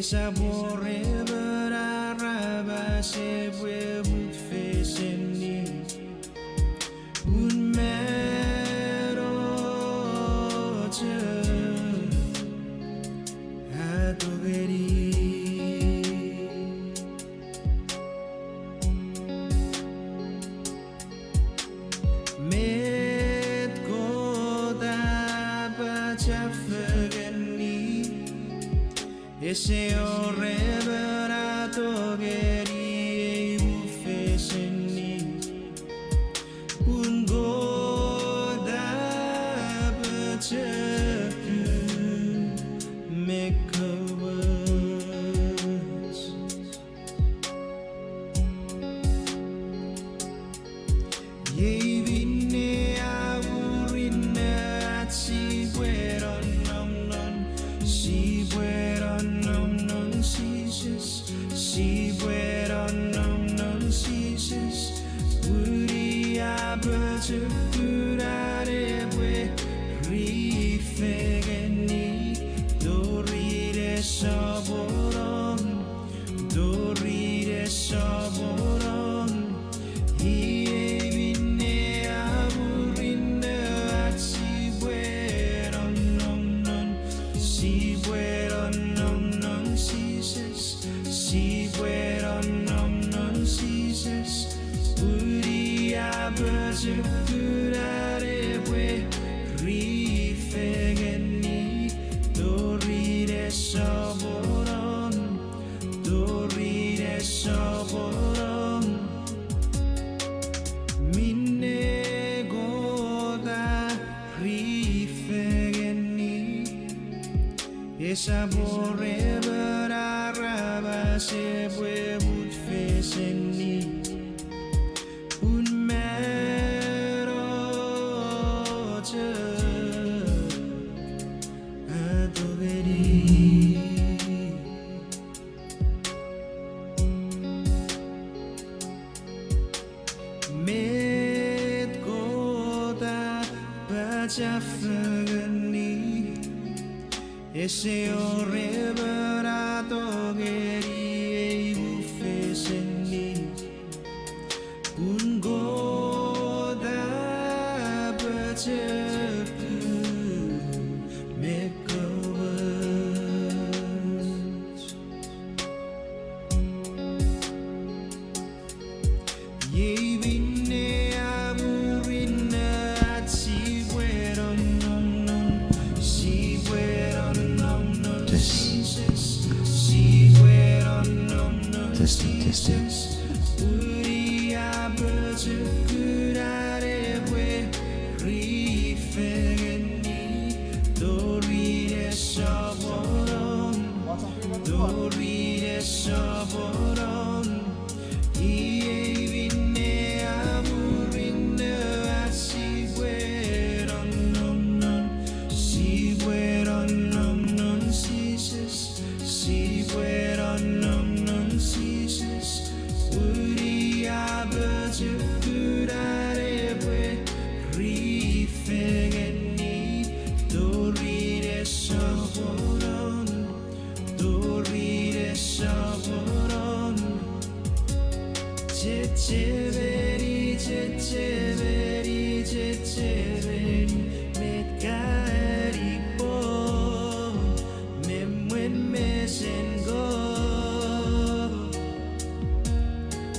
Sabore beraraba sebuah butfeseni un meroce adoveri met goda baca fegeni ese ore berato geri ufeseni un goda becekun mekawas yevine awurine atsi bueron non si bueron si bueron non ceases Uri abece curare bue rifegeni dorire saboron ievine aburine atsi bueron non si bueron non ceases si bueron non ceases Uri abece curare bue rifegeni dorire saboron minne goda rifegeni e sabore beraraba sebuah butfeseni un meroce adoveri met goda baca fegeni ese ore berato geri ufeseni un goda becekun mekawas yevine aburine atsi bueron non si bueron non ceases si bueron non ceases Uri abece curare bue rifegeni dorire saboron ievine aburine atsi bueron non ceases si bueron non ceases Uri abece curare bue rifegeni dorire saboron ceceveri met caripo memuen mesengo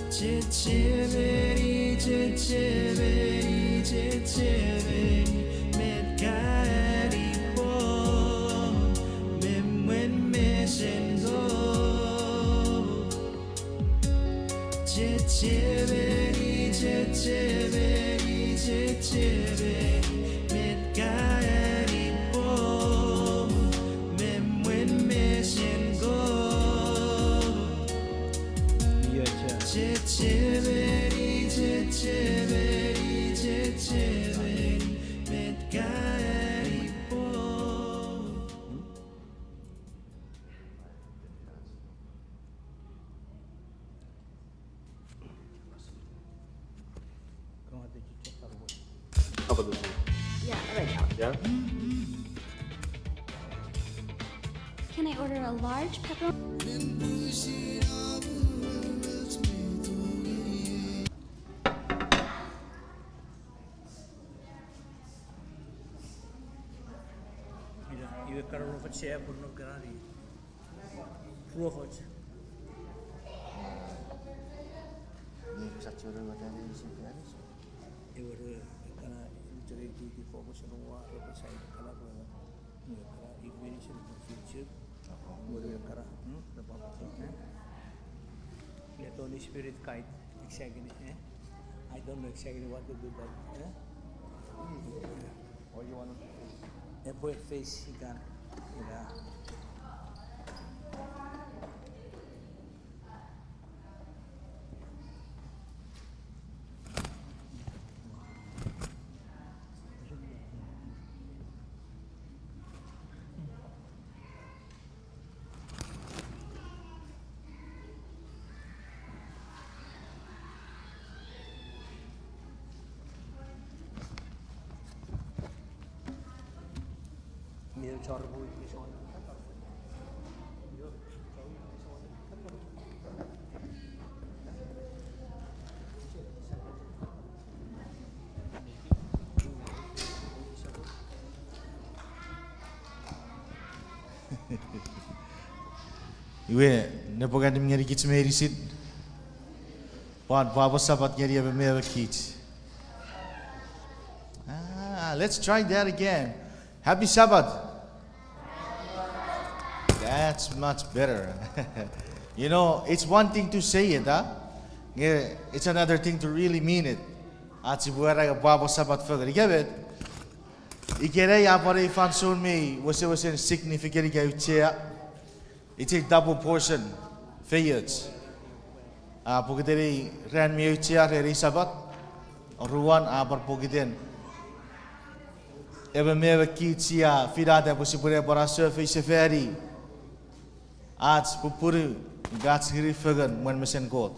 ceceveri met caripo memuen mesengo ceceveri Apa tuh? Yeah, right now. Ya. Can I order a large pepperoni? Io caro faceva per non gradi. Tuo faccia. Io kana jadi di fokus semua apa saya kalau boleh. Io kara ignition future. Boleh kara dapat apa? Ya Holy Spirit guide exactly. I don't know exactly what to do but. What you want? Put face ikan. Ya. Dia cara buat pisau. Iwe nepokan ngeri kits meri sit. Pan baba sabat ngeri abe mera kits. Let's try that again. Happy Sabbath. That's much better. You know, it's one thing to say it, huh? Yeah, it's another thing to really mean it. Atsi buara baba sabat further. Get it? Ikere ya pare fansun me was significant ga it's a double portion fayets. Pokiteri ran me chia re sabat ruan apar pokiten. Ebe meva kitsia firada posipure para surface ferry. Ats pupuri gats hiri fagan when mesen god.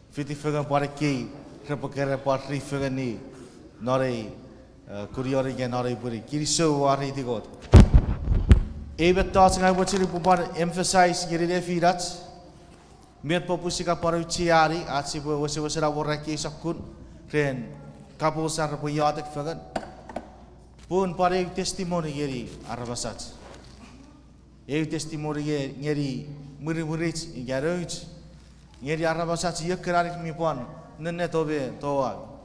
Fiti fagan para ki repakere para ri fagan ni nore kuriori gen nore puri kiriso wari di god. Ebe thoughts ngai wachiri pupar emphasize giri de firats. Met popusika para uchiari atsi bu wasira waraki sakun ren kapul sar pu yadak fagan. Pun para yung testimony geri arabasat. Yung testimony geri muri-murit garoch. Geri arabasat yung kerarik mi pon nene tobe toa.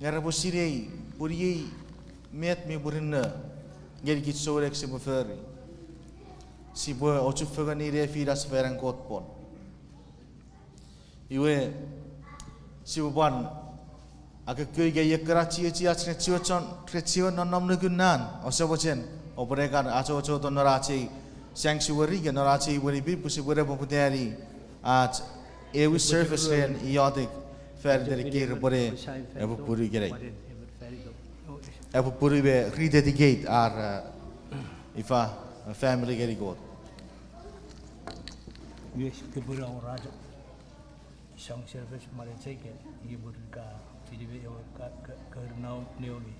Gera posirei puri met mi burinna geri kit sorek si buferi. Si bo ochu fagani re firas ferang kot pon. Iwe si buban Agak kau gaya keraci cia ciucan non nugunan. Osa bocen, operekan aco to naraci sanctuary ke naraci beri bi pusi beri poputeri at ewi surface ren iotic fer dari kir beri ebu puri gerai. Ebu puri be rededicate our ifa family geri god. Yes, kebura orang raja. Sang service malah ceknya, ibu berka. Jadi dia Karemeno neoli.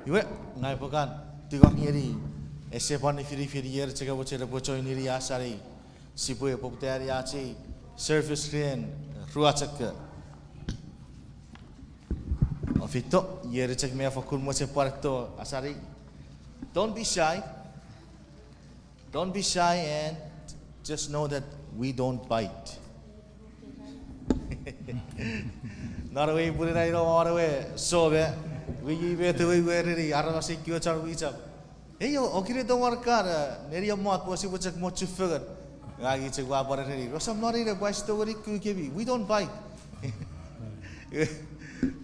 Iwe ngai pokan tigak nyeri ese pani firi yer cega bocera bocoy niri asari sipu poputeri aci service ren ruacak ofito yer ceg me fakul mo se parto asari don't be shy. Don't be shy and just know that we don't bite. Not away, put it right on away. So, we give it away where it is. I don't know, say, you are we up. Yo, okey tu markar, neri amat puasi pucak mau cufagan. Lagi cek apa neri. Rosam nari le buat story ku kebi. We don't bite.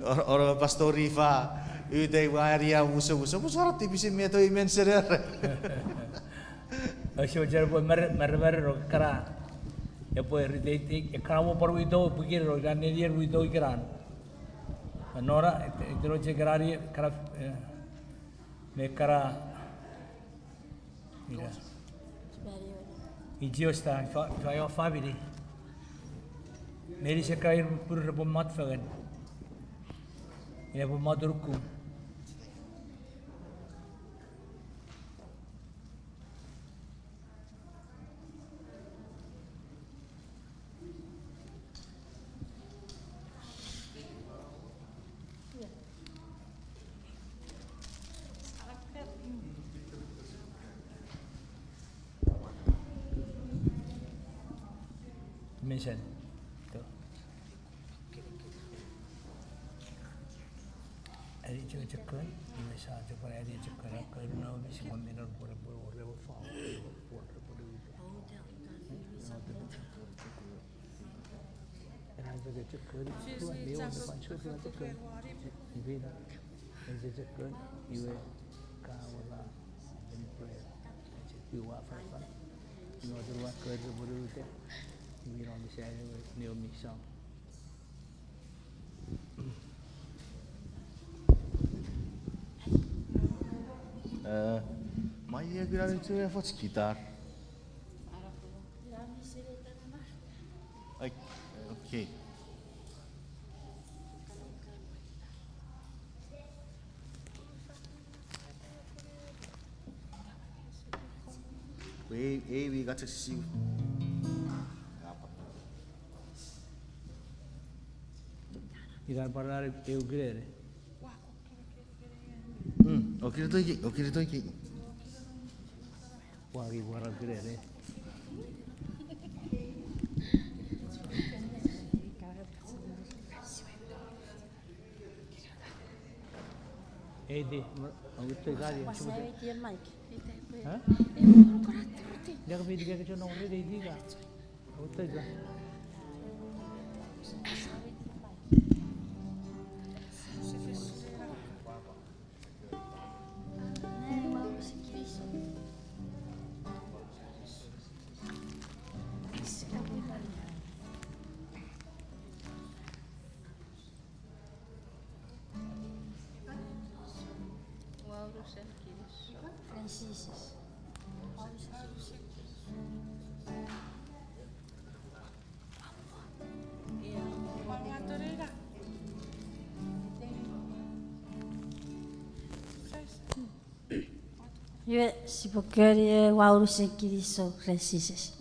Orang pastori fa, itu waria musuh. Musuh tipis meto imenser. Asyik jar pun mer ro kara. Ya pun rededication. Kamu perlu itu pikir ro dan dia itu ikiran. Nora itu ro cekerari kara me kara. Mira. Ijio sta fa yo family. Meri sekai pur ro mat fagan. Ia pun madurku. Mission. Tu. Ada cakap, ini saya cakap ada cakap kerana mesti komentar boleh faham. Ada cakap tu dia orang macam cakap. Ibu dah. Ada cakap ibu kawala ini prayer. Ibu apa? Ibu tu buat kerja boleh tu. Ibu orang bisa ni misal. Maya gila itu ya fot sekitar. Okay. We got to see. Ikan parah eu gede. Okey tu iki. Wah, ibu orang gede. Di, aku tu kali. Saya dia mic. Hah? Dia kami tiga kecil nong dia tiga. Aku tu lah. Francis. Yo si porque wauru se kiriso Francis.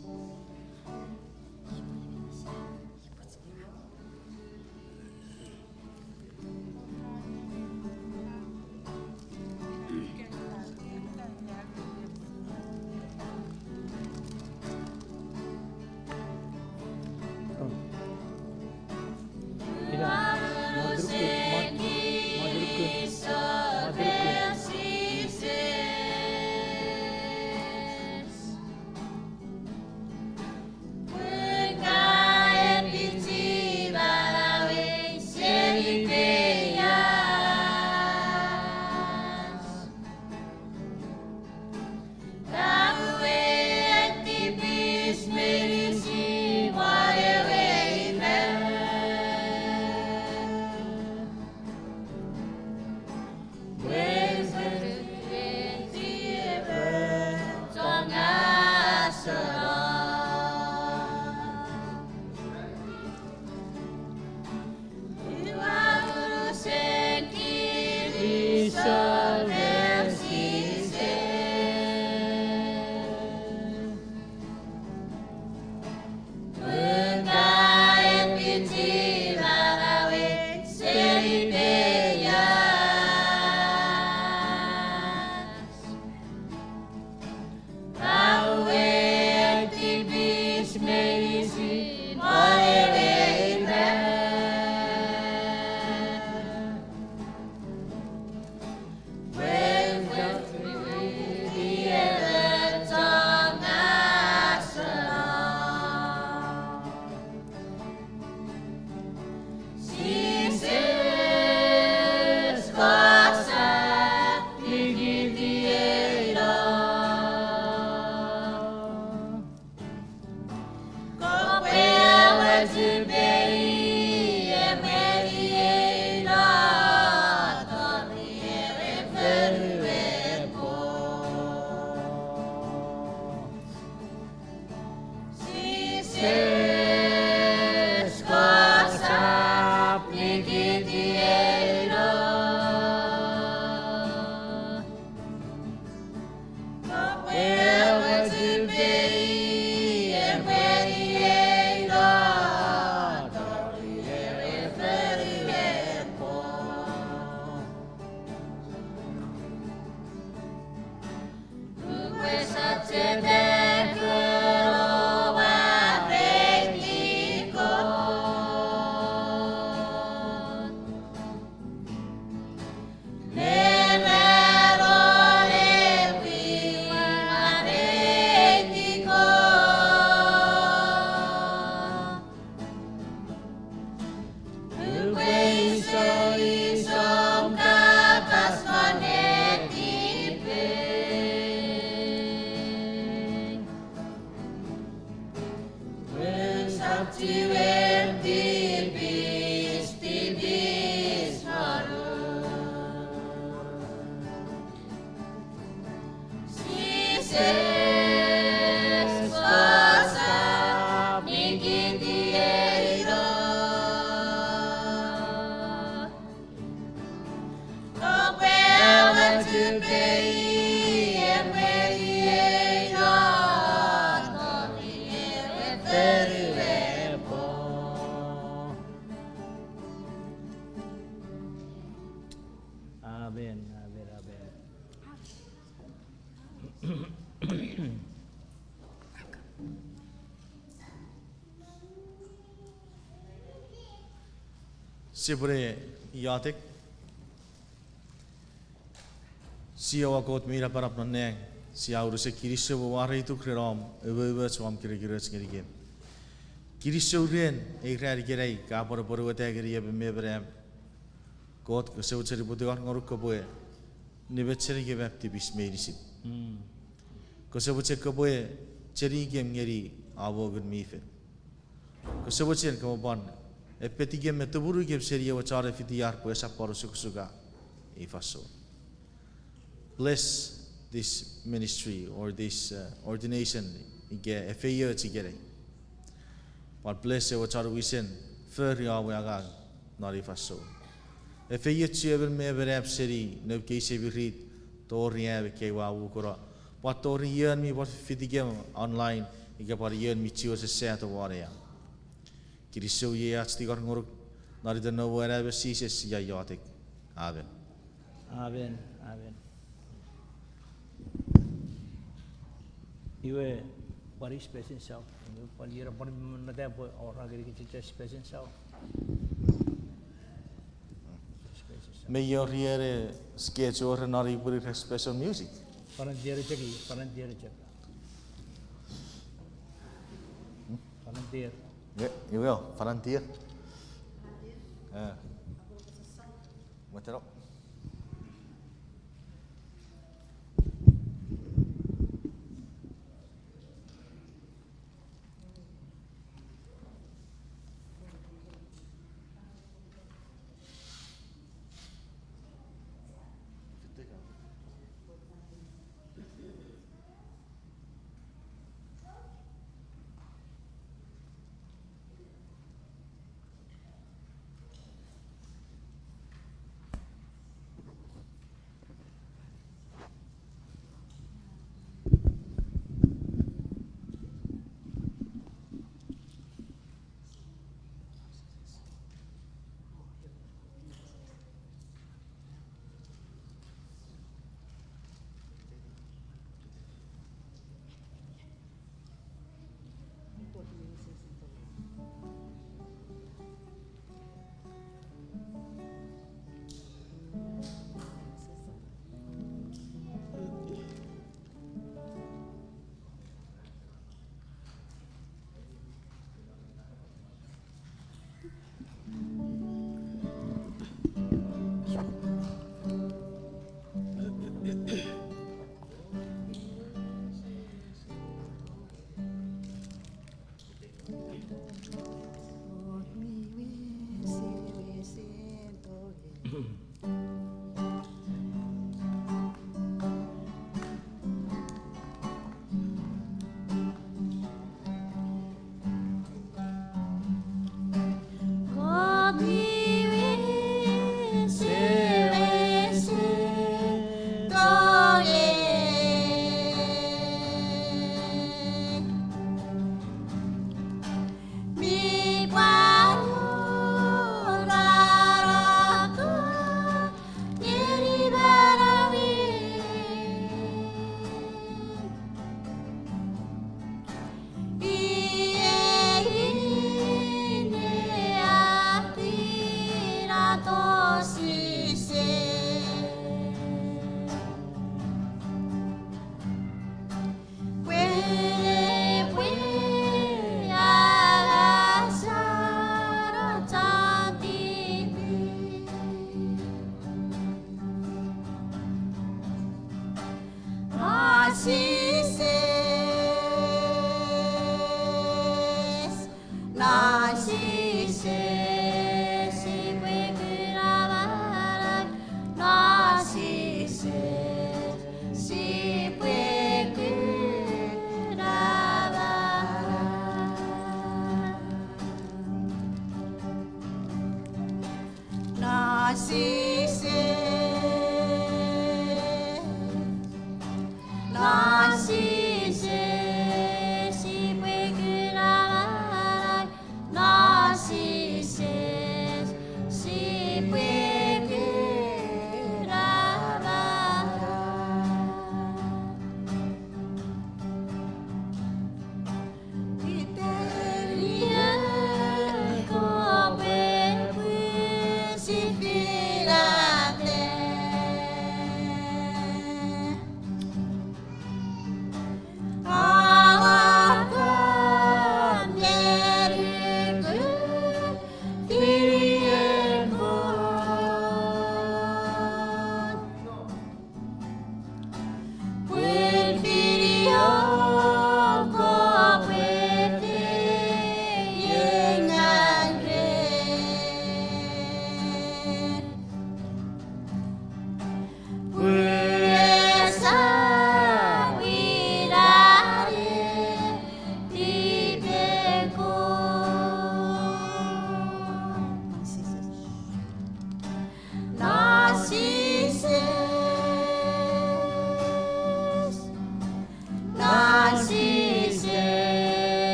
Amen, amen, amen. Sipure yatik. Siawa kot mira parap noneng. Sia uruse kirisyo wawari itu kriram. Ewe suam kira-kira sengirigen. Kirisyo rien. Ikrar kirai. Kapar paru wate kiri ebe mebrem. Kot keseut seri putikan ngoruk kaboe. Nibet seri ke bapti bismerisit. Keseut seri kaboe. Seri ke ngeri abo gun mife. Keseut seri kaboban. Epetiga metuburu ke seria wacara fitiar puasa paru suka ifaso. Bless this ministry or this ordination ige FAO tigere. But bless wacara wisen för jag waga nari faso. FAO tiger me berap seri nubke se birit toria ke wa ukura. But toria mi what fitiga online ige par yen mi tio se set waria. Kirisyo ye atstikar nguruk nari the no wherever ceases ya yatik. Amen. Amen, amen. Iwe pari special self. Iwe pari era pari nada boy orang kiri kita special self. May your here sketch or nari puri special music. Paran dia cegi, paran dia cegi. Paran dia. Yeah, you will. Volunteer. What's up?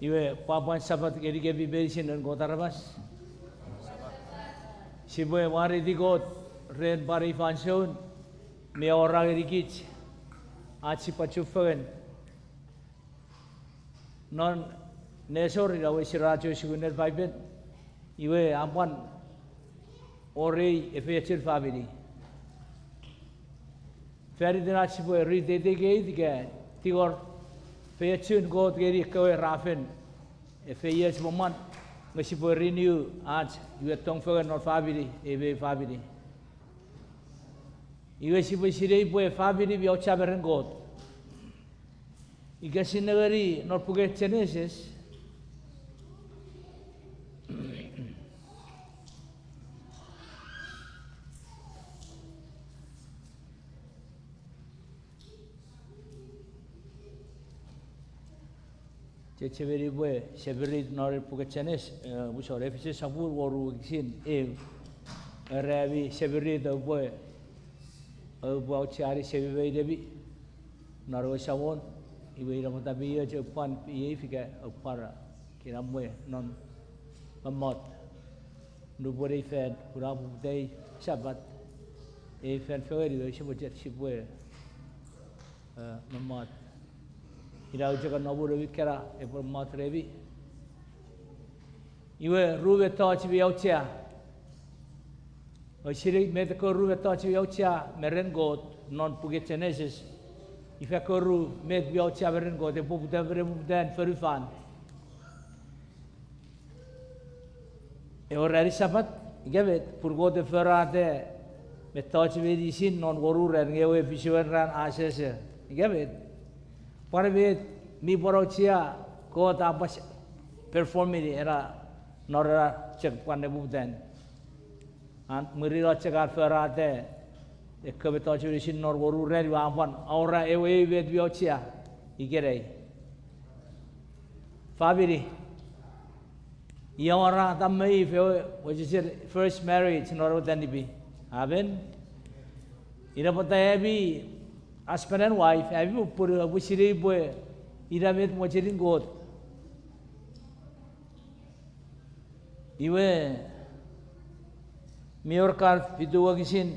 Iwe papan sabat keri kebi berisin dan kota rabas. Siboy wari di got red bari fansun me orang erikich aci pacufen non nesor irawe sirajo siguner baibet iwe ampan ore efechir family feri dina siboy rededication tigor fechun got geri kawe rafen efeyes moman ngasiboy renew at iwe tongfen nor family ebe family iwe siboy sirei boy family bi ochaberen got Igasin negeri nor puget Genesis Ceceberi boy seberi nor puget Genesis busor Efesus sabur waru gisin rabi seberi do boy bau cari seberi debi nor sawon iwe ira mata biya Japan iye fika para kira moe non mamot nu bore fed pura budai sabat fed feri we sibojet sibwe mamot ira ujaga nobur wikara por mat revi iwe ruwe touch bi aucha o siri met ko ruwe touch bi aucha meren god non puget Genesis Ifa koru met biau chaberen go te poputa beremudan ferufan. Orari sabat gavet purgo te ferate metach medisin non goru ran ngewe visual ran asese gavet parvet mi borochia ko ta pas performing era nora cek pande budan an merira cekar ferate Ekkabe tachuri sin nor goru red wampan aura ewe vet biochia igerei Fabiri Yawara tammai fe which is first marriage nor tanibi aben ira patayabi husband and wife abi pur busiri boy ira vet mochirin god iwe miorkar pitu gisin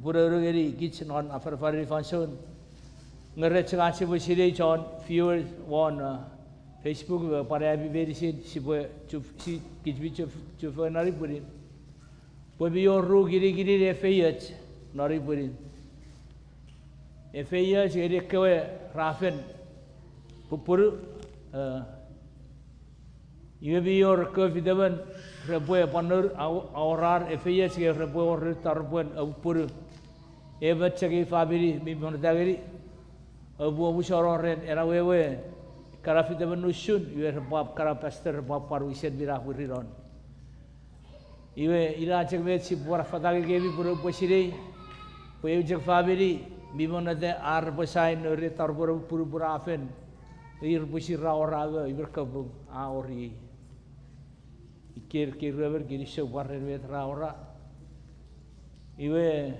Pura geri kitchen on after function. Ngeret ngasi busiri John viewers on Facebook para abi beri si boy si kitbi chuf nari purin. Boy bior ru giri refayet nari purin. Efayet geri kewe rafen pupur iwe bior ke videban reboy panur aurar efayet geri reboy or tarbuan pur Eva cagi family mi monodagiri abu abu sororen era wewe karafita menusun iwe rebab karapaster rebab paru iset birah buriron iwe ira cag met si bora fatagi gebi puru posiri puye cag family mi monode ar posain re tarbur puru burafen ir posira oraga iber kabung a ori ikir rever giri so barren vet ra ora iwe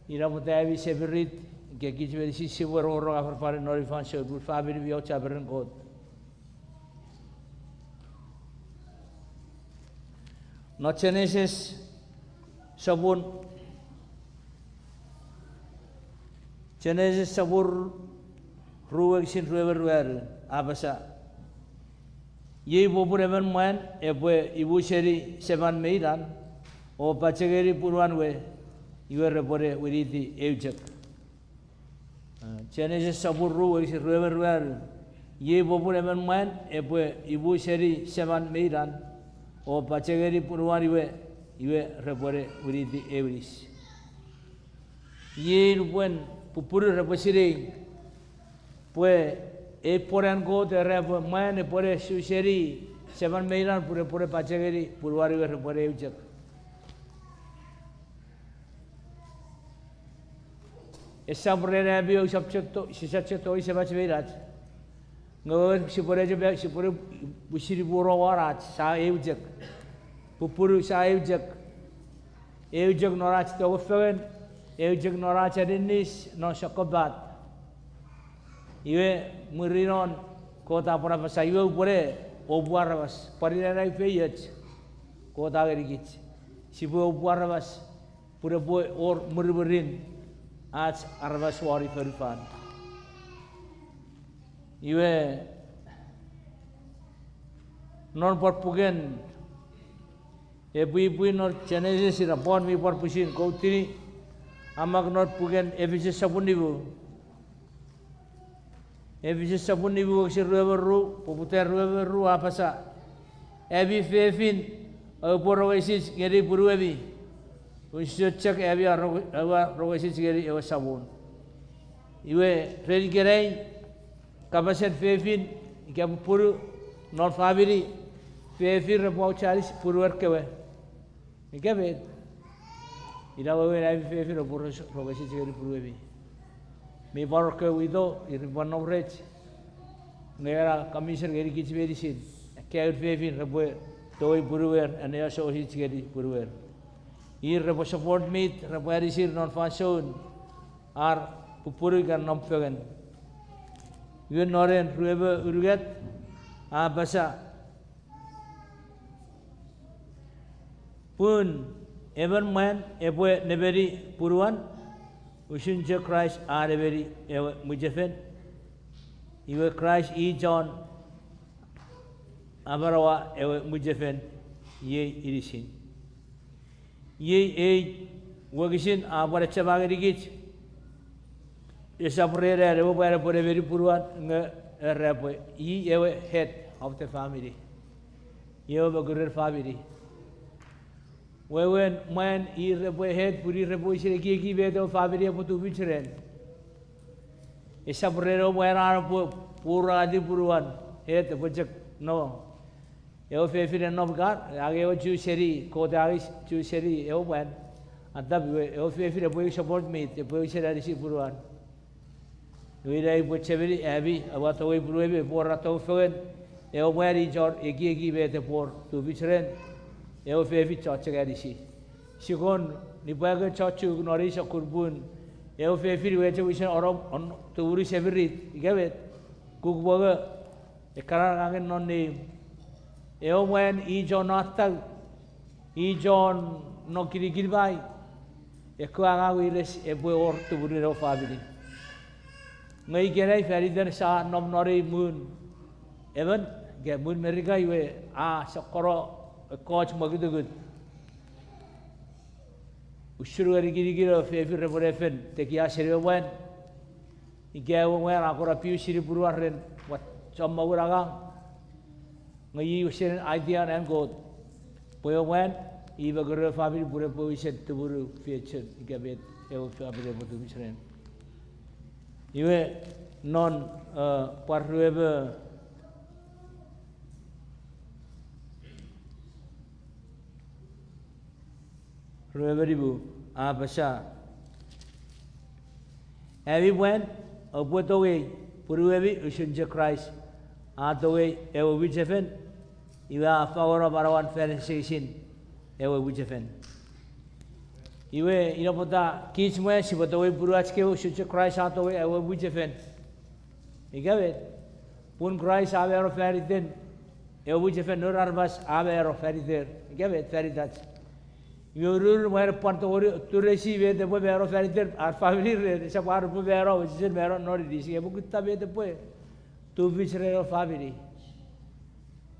Ira mutawi seberit gegi jweli si sibor oro afar pare nori fan show bu family bi ocha beren god no Genesis sabur ruwek sin ruwer abasa ye bobur even man ebe ibu seri seban meidan o pachegeri purwan we Iwe repore wiriti eujek. Genesis sabur ruwek sin ruwer ye bobur even man ebe ibu seri seban meidan o pachegeri purwan iwe repore wiriti euris. Ye rupuen pupuru reposiri pue poran go te repo man pore suseri seban meidan pure pachegeri purwari we repore eujek. Esa berada biar usap cetok, sisa cetok isi baca berat. Ngawal si pore busiri boro warat, sa eujek, pupuru sa eujek norat tahu fewen, eujek norat cerinis no sakobat. Iwe merinon kota pora basa iwe upore obuar bas parirai feyet kota gerigit sibu obuar bas pura boy or murberin ach arabas wari ferifan iwe non por pugen ibu non Genesis ira bon mi por pusin kau tini amak non pugen Efesus sabun ibu kasi rueberu poputer rueberu apa sa ebi fefin porowesis ngeri buruebi unsocak ebi rowesis ngeri ewa sabun iwe redi gerei kapasen fefin ikabu puru non fabiri fefin repau charis puruer kewe ikabe ida wewe ebi fefin rowesis ngeri buruebi me barok wido irban novrech ngera commission geri kichberi sin kaya fefin rebo toy buruwer ane aso hit geri buruwer ir rebo support meet rebo arisir non function ar pupuri kan nomfegen yun noren rebo urget a basa pun even man ebo neberi puruan usunja Christ are very mujafen iwe Christ e John abarawa ewe mujafen ye irisin ye wagisin abara chabagerigit esaprere rewo bare pore very puruan nge repo ewe head of the family ewe bagurer family when man repo head puri repo isire ki bedo family putu bicheren esaprero wera pura adi puruan head pojak no ewo fefire no gar age ewo chu seri ko dagi chu seri ewo man adab ewo fefire boy support me te boy seri si puruan wira ibo cheberi abi awato we puruebe pora to fen ewo weri jor egi bete por tu bicheren ewo fefi church garisi sikon nipaga church nori sakurbun ewo fefi weche wisen orom on turi severit igabe kukboga ekara ngangen nonni ewo wen I John atal I John no kirikir bai ekwa wires ebo or turi ro family ngai gerai feri der sa nom nori moon even ge moon merika iwe sakoro coach magidu good ushuru giri fefi reporefen tekia serio wen igawa wen akora piu siri buruaren wat chomma uraga ngai usen idea and god poyo wen iba guru family pure poisen tuburu future igabet ewo family bodu misren iwe non parruebe Rueberibu abasa everyone obotowe puruebi usunja Christ atowe ewo wijefen iwa favor barawan felicitation ewo wijefen iwe inapota kismwe sibotowe puruachke usunja Christ atowe ewo wijefen igabe pun Christ avero feriten ewo wijefen nur arbas avero feriter igabe feritat Yurul mer panto turesi ve de bero feriter ar family re sa par bero wisen bero nori disi e bukta be de poe tu visre family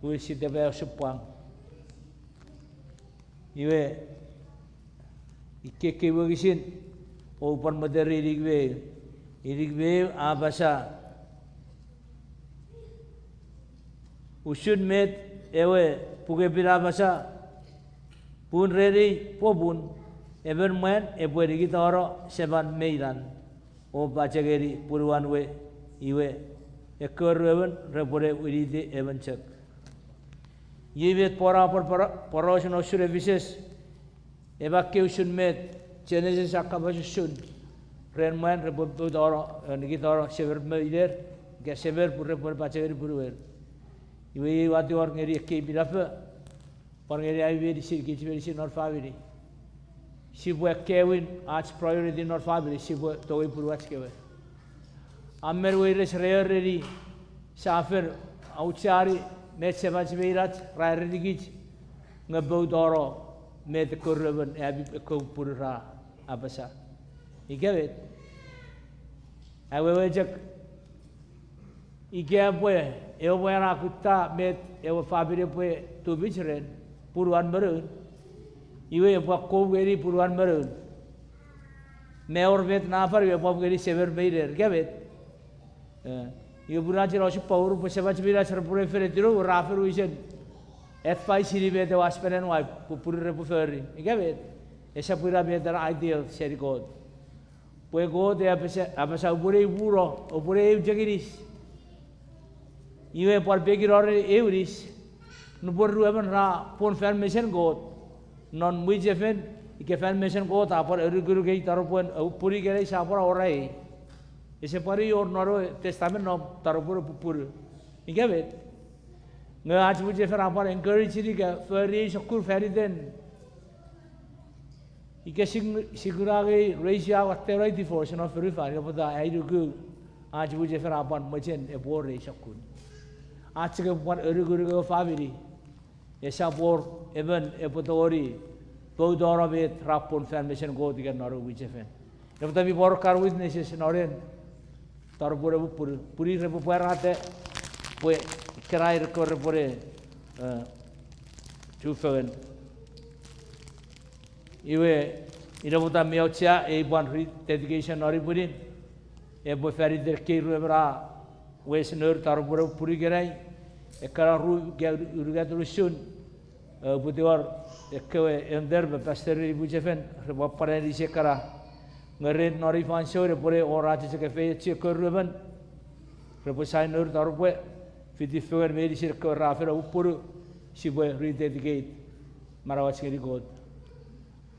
we si de bero supang iwe ikke wagisin o pan madari irigwe abasa usun met ewe puge birabasa pun redi pobun even man ebueri gitaro seban meidan o bachageri puruan we iwe ekor even repore uride even chek yivet pora porosno sure vises evacuation met Genesis akabasun ren man repore doro gitaro sever meider ge sever repore bachageri puruer iwe wati or ngeri ke birafa Pangeri ay very sirki very sin not family. Sibu Kevin arch priority not family. Sibu toy purwach kewe. Amer we res rare ready. Safir auchari met sevan sevirat rededication ngabau doro met kurban abi ko purra abasa. Igawet. Awewajak Igabwe, Ewera Kutta met Ewa Fabire Pue to Vicheren, Puruan Maroon. Iwe Wako very Puruan Maroon. Mayor Vet Nafar, you have very severe maiden, Gavit. You Burachi Roshi Power, Pusavach Villa, Preferetiro, Rafa Vision, F5 City Vet, the Waspen and wife, Purre, Gavit. Esapura made their ideal, said God. Pue go the Apasa Bure Buro, or Bure Jagiris. Iwe por begi rore euris no por ruaban ra pon formation god non muijefen ike formation god apor eruguru gei taropon puri gere sapor orai ese pari or noro testament no taropur pupur igabet nga aaj muijefen apor encourage diga feri sokul feri den ike sigura gei ratio aterai devotion of verify opada airugu aaj muijefen apor mojen epor sokul Achika one Uruguru family, a support, even a potori, both door of it, rapon formation go to get Norwegian. If the work our witnesses in Oren, Tarbura Puri Repuerate, where Karai Recorre 2 Iwe, Irabuta Miocha, a one rededication or Purin, a boferry der Kirubra. West Nur Tarbura Purigerai, a Kararu Gaturushun, Budior, a Koe and there, the Pasteri Bujefen, Repaparani Sekara, Marin Norifan Shore, Pore or Rajacafe, Chico Ruben, Reposai Nur Tarwe, 54 Medicine Rafa Upuru, she will rededicate Marawachiri God.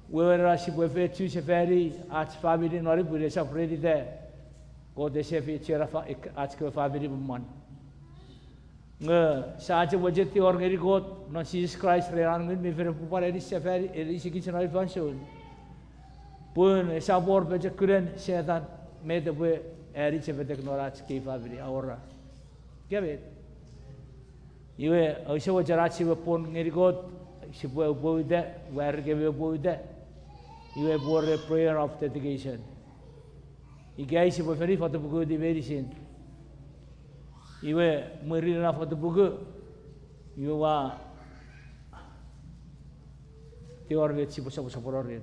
Where she will fetch you Safari, Arch family Noribu, is already there. Go the chef chair article family man. Such a budget the ordinary God, not Jesus Christ, ran with me for a popular safari, a kitchen of function. Pun a support budget couldn't say that made the way a rich of the technology family, our give it. You were also a Jarachi upon Mary God, she will go with that, where give you a boy that. You have bore a prayer of dedication. Igay si boferi foto buku di medicine. Iwe merina foto buku. Iwe wa tior vet si bosa pororin.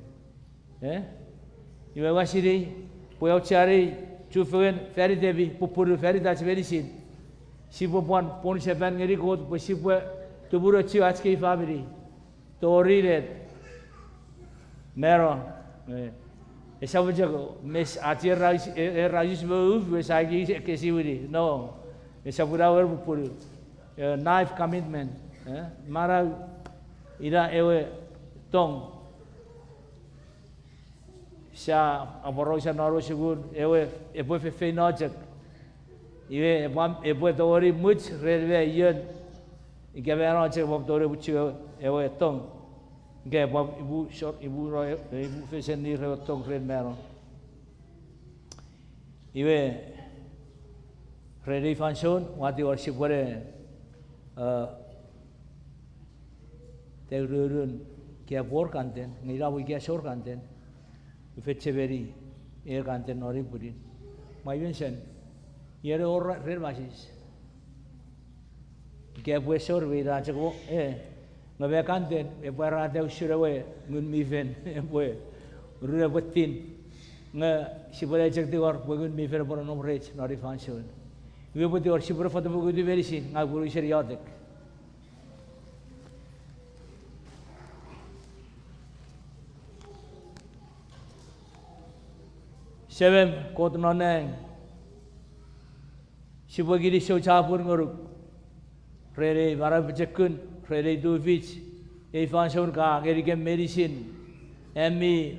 Iwe wa siri poyo cari cufen feri debi pupuru feri das medicine. Si bopuan pon seven ngeri god bosi po tuburo ci aski family. Tori red. Mero. Esa wajago mes atir rajis move besagi kesiwiri no esa pura pur knife commitment mara ira ewe tong sa aborosa naro sigur ewe epo fe nojak iwe epo tori much redwe yen ikabera che bob tori buchu ewe tong Gaya bab ibu short ibu roy ibu fashion ni retong red mero. Iwe ready function wati worship wore te rurun kia bor kanten ngira bu kia short kanten fetche very air kanten nori purin. My mention yere or red basis. Kia bu short we rajago ngabe kanten e para de usurawe ngun miven e boy rura botin nga sibole jekti or bogun miven por no rech nori function we bodi or sibore foto bogu di very sin nga guru sheri yadek seven kot noneng sibogiri shochapur nguruk rere marab jekun Friday do which a function ka ngeri medicine emmi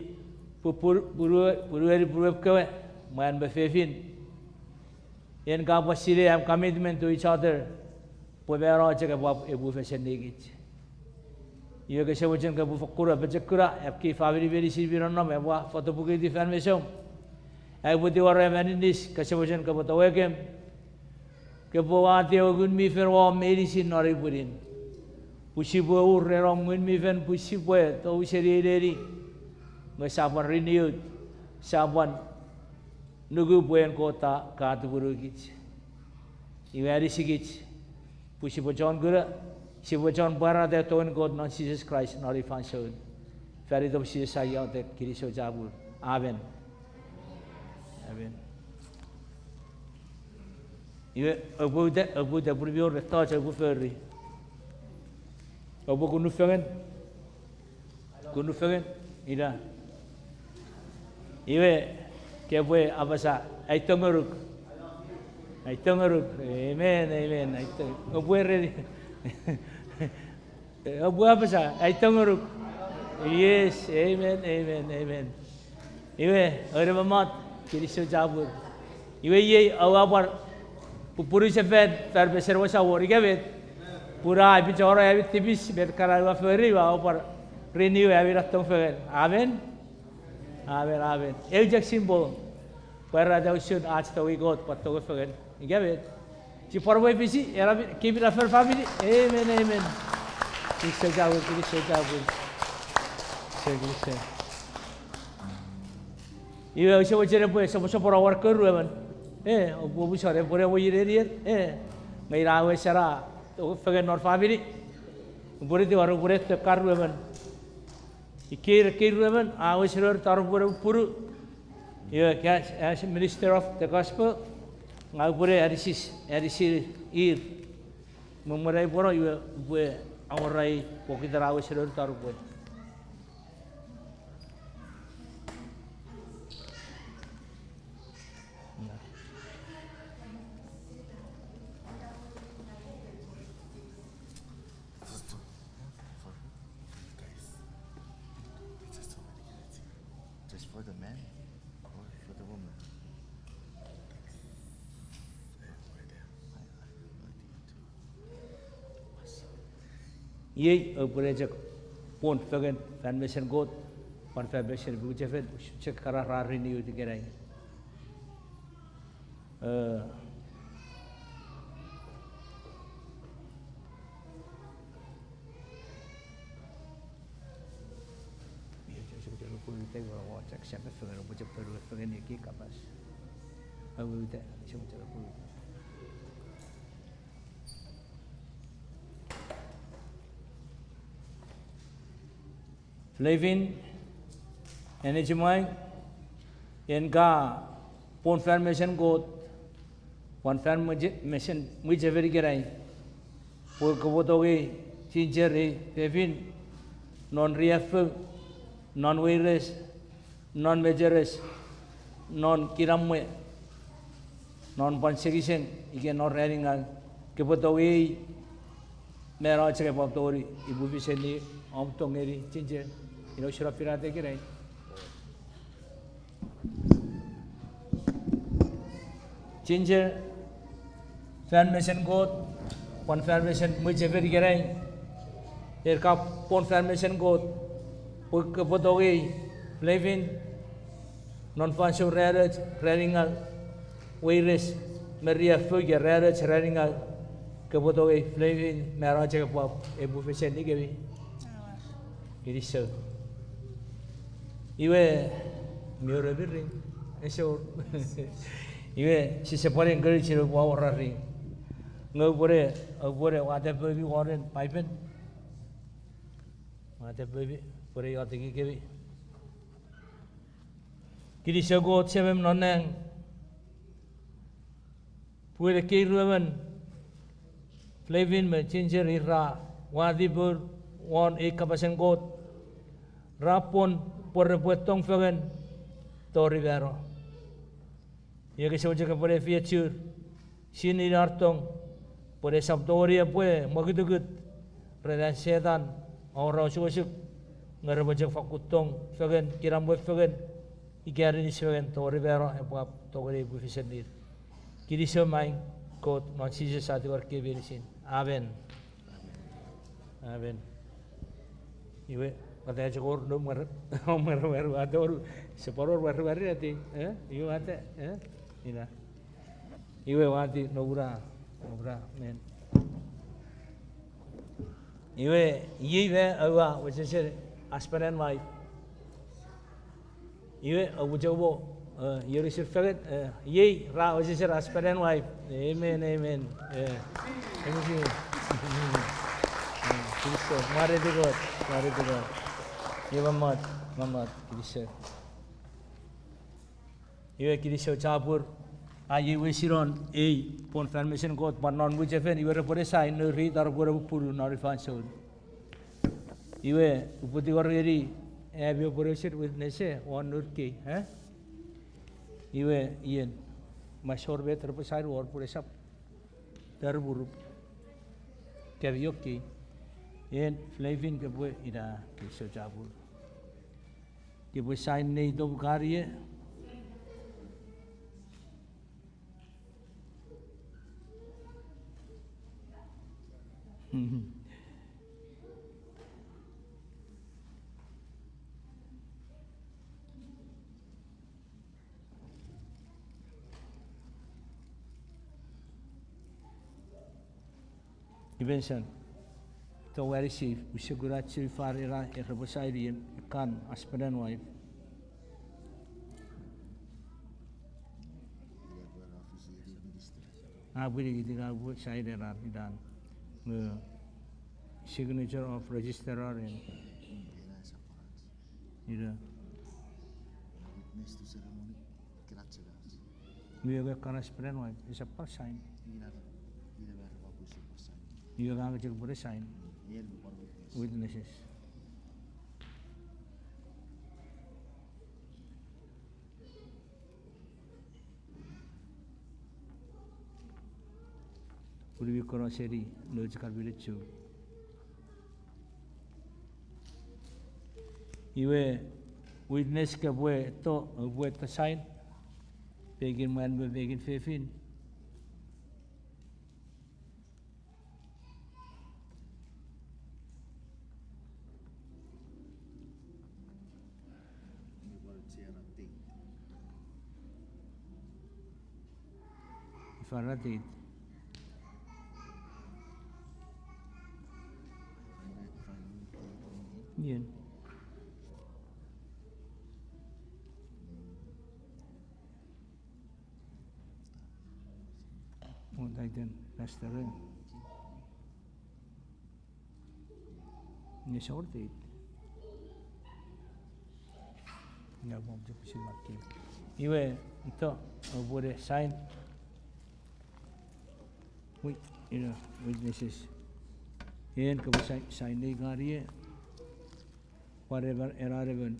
puru man befefin en ka pasire am commitment to each other pobero che ka bab ebu fashion negit yo ke sewajen ka bu fakura bejekura apki family medicine birono me wa foto buki di formation ai budi wara manis ka sewajen ka botawegem Kepo ate o gun mi fer wa medicine nori purin. Pusi bo ur rong gun mi fen pusi bo to useri deri. Ngesapan renewed. Saban nugu boen kota ka tu buru kits. Iwari sigits. Pusi bo John gura. Si bo John bara de to en God non Jesus Christ nori fanson. Feri to si saya te kiriso jabur. Amen. Amen. Iwe abu de berbio reta je abu ferri. Abu kunu fengen, ida. Iwe kebwe abasa aitongeruk, amen, aitong. Abu ready. Abu abasa aitongeruk. Yes, amen. Iwe ada mamat kiriso jabur. Iwe ye awapar pupuri sefen terbeser wasa wori gavet. Pura api cora api tipis bet karawa ferry awapar renew api ratong fen. Amen. Ejak simbol. Para ada usun आज तो we God patto fen. Gavet. Si parway bisi era keep it for family. Amen. Kiriso jabur. Segel. Iwe usia wajere pun sama para worker ruaman. Obu sore pura wajere ngai rawe sara to fagen nor family. Pura di waru pura tekar ruaman. Ikir ruaman awe sore taruh puru. Iwe as minister of the gospel ngau pura arisis ir memurai pura iwe pura amurai pokita rawe sore taruh pura. For the man or for the woman? Ye operator pon fagen foundation god pan foundation bu jefen check kara ra renew digerai Kita orang cakap siapa fagen bu jefen fagen ni ki kapas awu te siapa cakap pun Flaven, enejimai, enka pon formation god, pon formation muj everi gerai, pon kabotoge cincere, Flaven, non reactive, non virus, non majorous, non kiramwe, non persecution, ikan non raringan, kabotoge merah cakap apa tori, ibu bisa ni om tongeri cincere. Ino surah pirate kirai. Ginger formation god, pon formation muj everi kirai. Erka pon formation god, kepotogi, Flaven, non-functional rarage, raringal, virus, Maria Fugia rarage, raringal, kepotogi, Flaven, merah cakap apa, ibu bisa ni kebi. Ini so. Iwe miore biring, esok. Iwe si sepaling geri ciru bawa orang. Ngau boleh wadah baby warren pipen. Wadah baby boleh wadah gigi. Kiri segot sebem noneng. Boleh kiruaman. Flaven mencincer ira wadibur wan kapasen got. Rapon por repuestong fagen to Rivero. Ya que se oye que por el future sini artong por esa autoría pues magidugut redan sedan orang suasuk ngarabajak fakutong fagen kiram buat fagen ikari ni fagen to Rivero apa to gari bu fisenir. Kiri semai kot non sisa satu warke berisin. Amen. Amen. Iwe katanya cakor nomor ador separuh baru nanti, iwe mate, ina, iwe mati nobura Obra, men. Iwe, iwe awa, which is husband and wife. Iwe, awu you receive fagot, ye, ra, which is husband and wife. Amen, amen. Amen. Kristo, mari to God, mari to God. Iwe mamat, Kristo. Iwe Kristo chapur. Aye we siron confirmation God but non which even you were put sign no read or go puru nor fan soon. Iwe put your ready have your operation witness one nurki, eh? Iwe Ian my short better beside or put us up. Terburu Kavioki and Flaven Gabwe ida Kiso Jabur. Give we sign need of Garia. Ibensan to where receive we should go to far era a repository kan aspiran wife we did our side era done the signature of registrar and we have a aspiran wife is a per sign. You are going to put a sign. Witnesses. Would we call a city? Logical village too. You were witness Kabwe to avoid the sign. Begin when we begin 15. Faraday. Yeah. What I did, that's the ring. You short it. No, I'm just marking. You were to avoid a sign. Wait, witnesses. And come sign the guardian. Whatever irrelevant.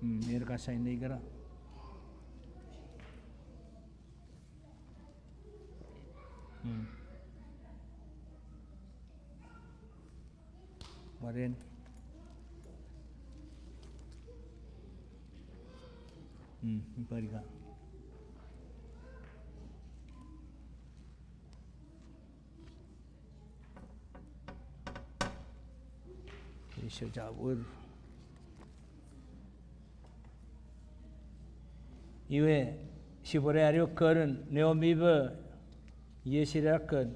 Here sign the gara. Marin. Pariga. Isyo jabur. Iwe sibore ario keren neomiba yesirakan.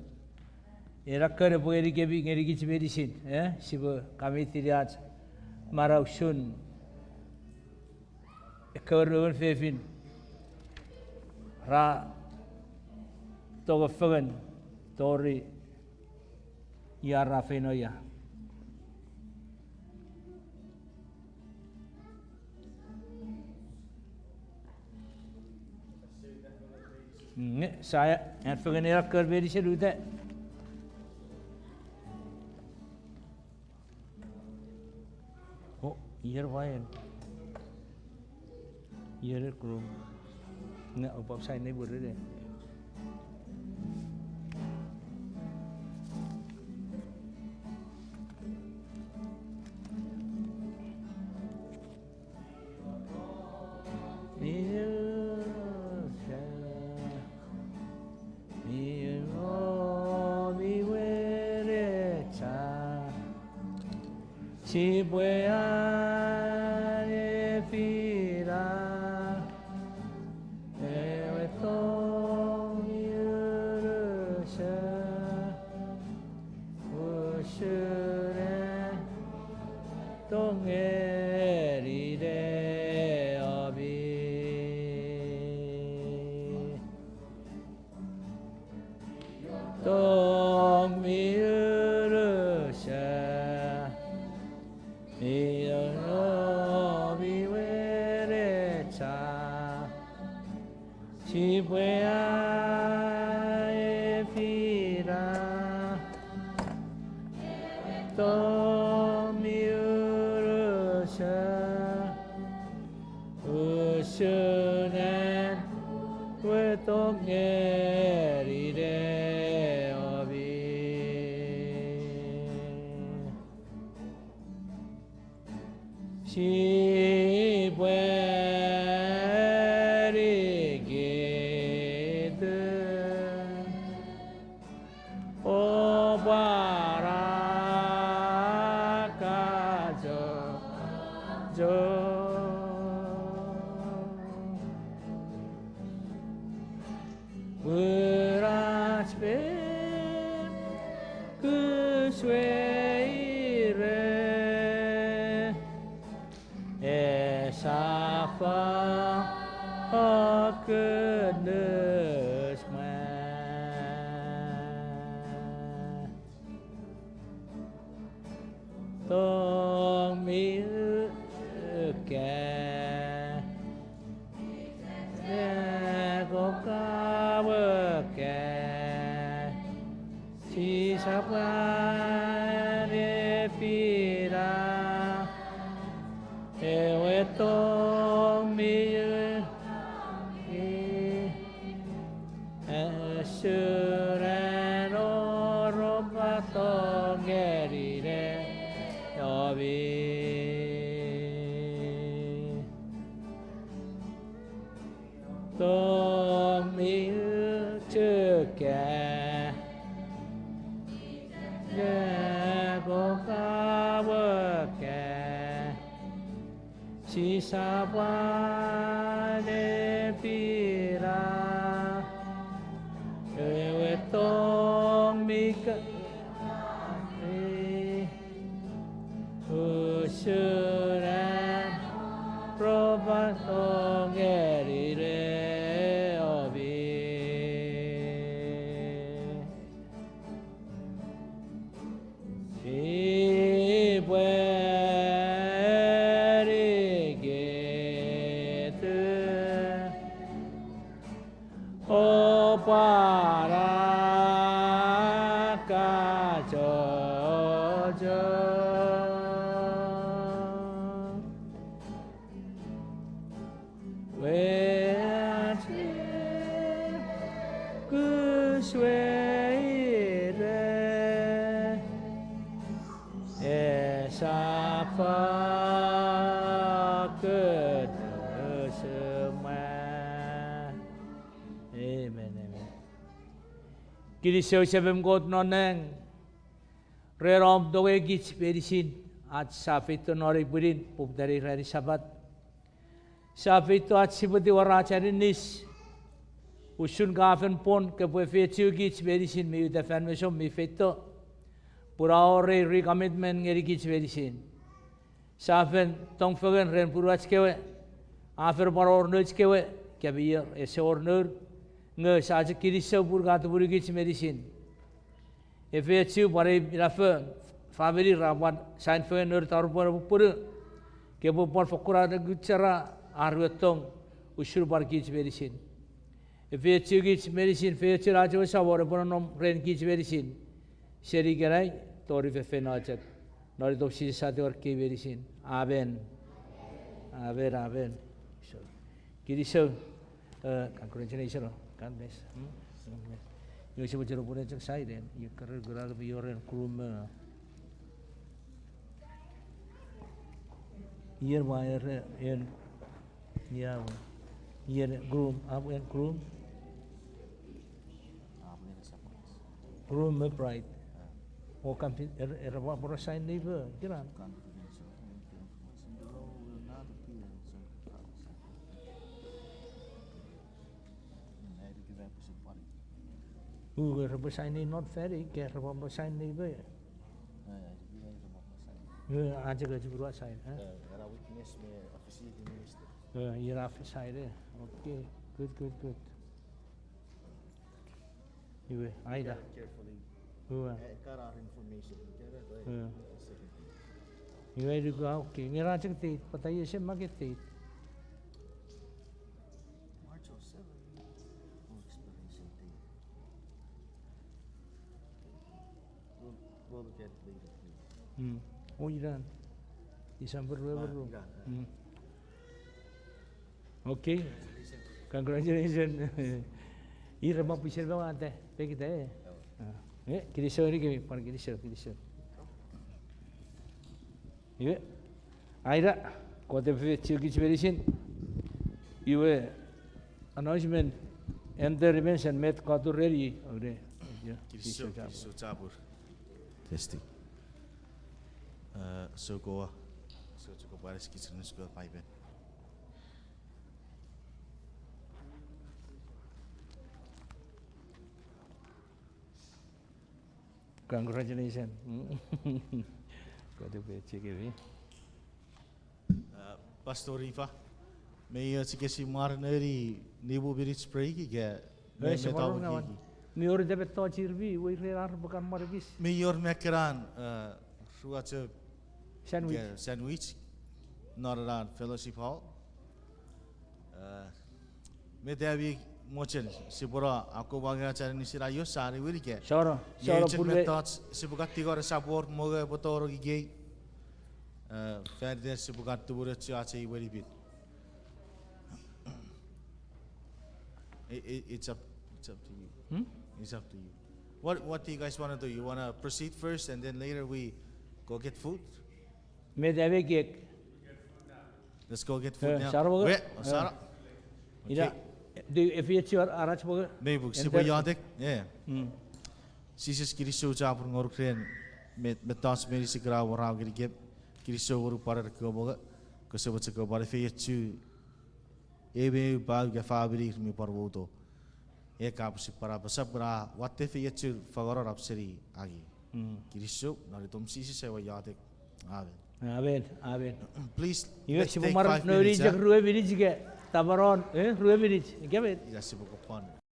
Erakan boleh dikebi ngeri kicibedisin, sibo kami tidak marausun. Keren fefin. Ra toga fagan tori ya rafenoya. Saya yang pengen kerja di sini tu. Oh, year wine. Year krum. Nggak apa saya ni boleh deh. Si puede respirar, esto me urge. 동해리래 어비 동미으르샤 미어비 외래차 지부야에 비라 동미으르샤 우슈넨 외동예리래 어비 시부리기드 오바라 가져 Wurasbem kusweire esafa hakenusma tong mi ke có ca bơ kè si sa qua de pi ra e we to mi e su ra no ro ba to nghe đi re yo bi tôm miếng chưa kẻ nghe có cá bơ kẻ chỉ sa qua để pi ra về tôm mi cỡ sư ra provato nghe đi re Kiriso sebem got noneng rerom doge gits perisin at safito nori burin pup dari rari sabat safito at sibati waracharinis usun gafen pon ke pue fetu gits perisin mi udafen mesom mi feto puraore recommitment ngeri gits perisin safen tongfogen ren purwach kewe afer paror nuch kewe kebier esor nur nge saja kiriso purgat burigits medisin efetu pare rafa favori rawan sain fe nur tarpor pur kebo por fokura gucara arwetong usur bargits medisin efetu gits medisin fetu rajo sabor bonom ren gits medisin seri gerai tori fe najat nori dopsi sate or ke medisin amen amen amen kiriso congratulations God bless. Yung siya bujuro po rin sa side, yung karir gurado po yung krum year wire and yeah year groom up and groom upright o kampi era por sign neighbor kiran represent not very get represent neighbor Aja ke jebur side. Era witness me officiating minister. Ira side. Okay. Good. Iwe, aida. Carefully. Kara information. Iwe juga okay. Ngira cek tit, patai se maget tit. March 07. Explanation thing. We'll look at it later, please. Oh Iran. December baru. Iran. Okay. Congratulations. Ira mau pisir bawa ante, pergi teh. Kita show ni kami, par kita show. Iwe, Aida, kau teh ciri ciri Iwe, announcement, enter remains and met kau tu ready. Oke. Kirisho cabur. Testing. So cukup baris kitchen juga pipe. Congratulations. Kau tu ciri. Pastor Riva, may si Marneri nibu birit spray ki ke? Semua orang Mior dapat tahu cirbi, woi rear bukan margis. Mayor Mekran, ruaca Sandwich. not around Fellowship Hall. Me devi mochen, sipura aku bangga cari ni sirayo sari wiri ke. Soro pulve. Sibukat tiga sabor moga botoro gigi. Ferde sibukat tu buat cuaca wiri bit. It's up to you. It's up to you. What do you guys want to do? You want to proceed first and then later we go get food? Me devi cake. Let's go get food now. Sarah, Wait, Sarah. Ida, if you are arach boga. Maybe siapa yadik? Yeah. Sisis kiriso capur ngorukren metas meri segera orang kiri gap kiriso ngoruk para ke boga kesebut segera para feyetu ebe bal gafabri mi parvoto eka si para besar bera watte feyetu fagora rapseri agi kiriso nari tom sisis sewa yadik Aben. Please. Iwe si pemar nuri jak ruwe bini jike tabaron ruwe bini. Kya bet? Ya si bukan.